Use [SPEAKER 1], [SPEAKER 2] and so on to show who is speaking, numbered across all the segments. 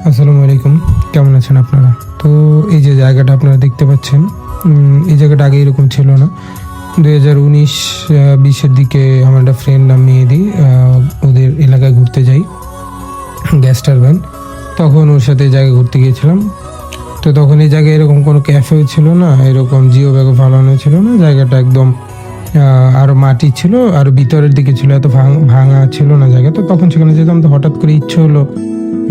[SPEAKER 1] আসসালামু আলাইকুম, কেমন আছেন আপনারা? তো এই যে জায়গাটা আপনারা দেখতে পাচ্ছেন, এই জায়গাটা আগে এরকম ছিল না। 2019-20-এর দিকে আমার একটা ফ্রেন্ড নাম মেহেদি, ওদের এলাকায় ঘুরতে যাই গ্যাস টারবাইন। তখন ওর সাথে এই জায়গায় ঘুরতে গিয়েছিলাম। তো তখন এই জায়গায় এরকম কোনো ক্যাফেও ছিল না, এরকম জিও ব্যাগও ফালানো ছিল না। জায়গাটা একদম আরও মাটি ছিল, আর ভিতরের দিকে ছিল, এত ভাঙা ছিল না জায়গা। তো তখন সেখানে যেতাম, তো হঠাৎ করে ইচ্ছে হলো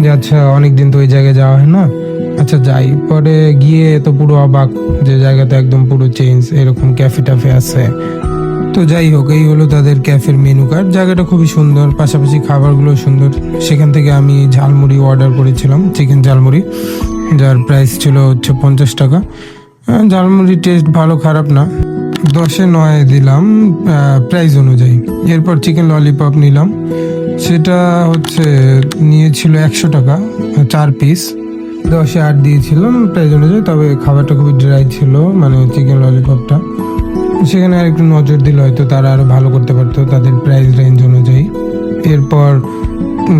[SPEAKER 1] যে আচ্ছা অনেকদিন তো ওই জায়গায় যাওয়া হয় না, আচ্ছা যাই। পরে গিয়ে তো পুরো অবাক যে জায়গাটা একদম পুরো চেঞ্জ, এরকম ক্যাফে ট্যাফে আছে। তো যাই হোক, এই হলো তাদের ক্যাফের মেনু কার্ড। জায়গাটা খুবই সুন্দর, পাশাপাশি খাবারগুলো সুন্দর। সেখান থেকে আমি ঝালমুড়ি অর্ডার করেছিলাম, চিকেন ঝালমুড়ি, যার প্রাইস ছিল হচ্ছে 50 টাকা। ঝালমুড়ির টেস্ট ভালো খারাপ না, 10-এ 9 দিলাম প্রাইস অনুযায়ী। এরপর চিকেন ললিপপ নিলাম, সেটা হচ্ছে নিয়েছিল 100 টাকা 4 পিস, 10-এ 8 দিয়েছিলাম প্রাইস অনুযায়ী। তবে খাবারটা খুবই ড্রাই ছিল, মানে চিকেন ললিপপটা। সেখানে আর একটু নজর দিলে হয়তো তারা আরও ভালো করতে পারতো তাদের প্রাইস রেঞ্জ অনুযায়ী। এরপর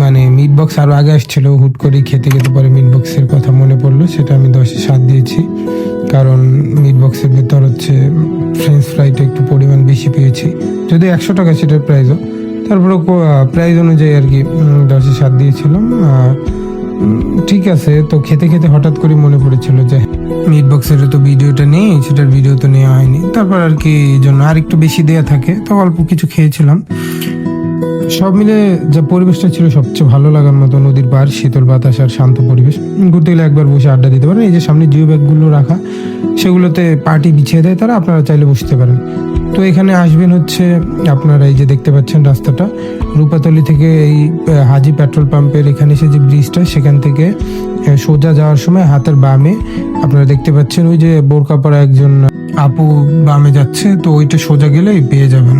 [SPEAKER 1] মানে মিট বক্স আরও আগে আসছিল, হুট করে খেতে খেতে পরে মিট বক্সের কথা মনে পড়লো, সেটা আমি 10-এ 7 দিয়েছি। কারণ মিট বক্সের ভেতর হচ্ছে ফ্রেঞ্চ ফ্রাইটা একটু পরিমাণ বেশি পেয়েছি, যদি 100 টাকা সেটার প্রাইসও। তারপরে প্রাইস অনুযায়ী আর কি 10-এ 7 দিয়েছিলাম। ঠিক আছে, তো খেতে খেতে হঠাৎ করে মনে পড়েছিল যে মিট বক্সের তো ভিডিওটা নেই, সেটার ভিডিও তো নেওয়া হয়নি। তারপর আর কি এই জন্য আর একটু বেশি দেয়া থাকে, তো অল্প কিছু খেয়েছিলাম। সব মিলে যা পরিবেশটা ছিল সবচেয়ে ভালো লাগার মতো, নদীর পাড়, শীতল বাতাস আর শান্ত পরিবেশ। ঘুরতে গেলে একবার বসে আড্ডা দিতে পারেন। এই যে সামনে জিও ব্যাগগুলো রাখা, সেগুলোতে পার্টি বিছিয়ে দেয় তারা, আপনারা চাইলে বসতে পারেন। তো এখানে আসবেন হচ্ছে আপনারা, এই যে দেখতে পাচ্ছেন রাস্তাটা, রূপাতলি থেকে এই হাজি পেট্রোল পাম্পের এখানে এসে যে ব্রিজটা, সেখান থেকে সোজা যাওয়ার সময় হাতের বামে আপনারা দেখতে পাচ্ছেন ওই যে বোরকা পরা একজন আপু বামে যাচ্ছে, তো ওইটা সোজা গেলেই পেয়ে যাবেন।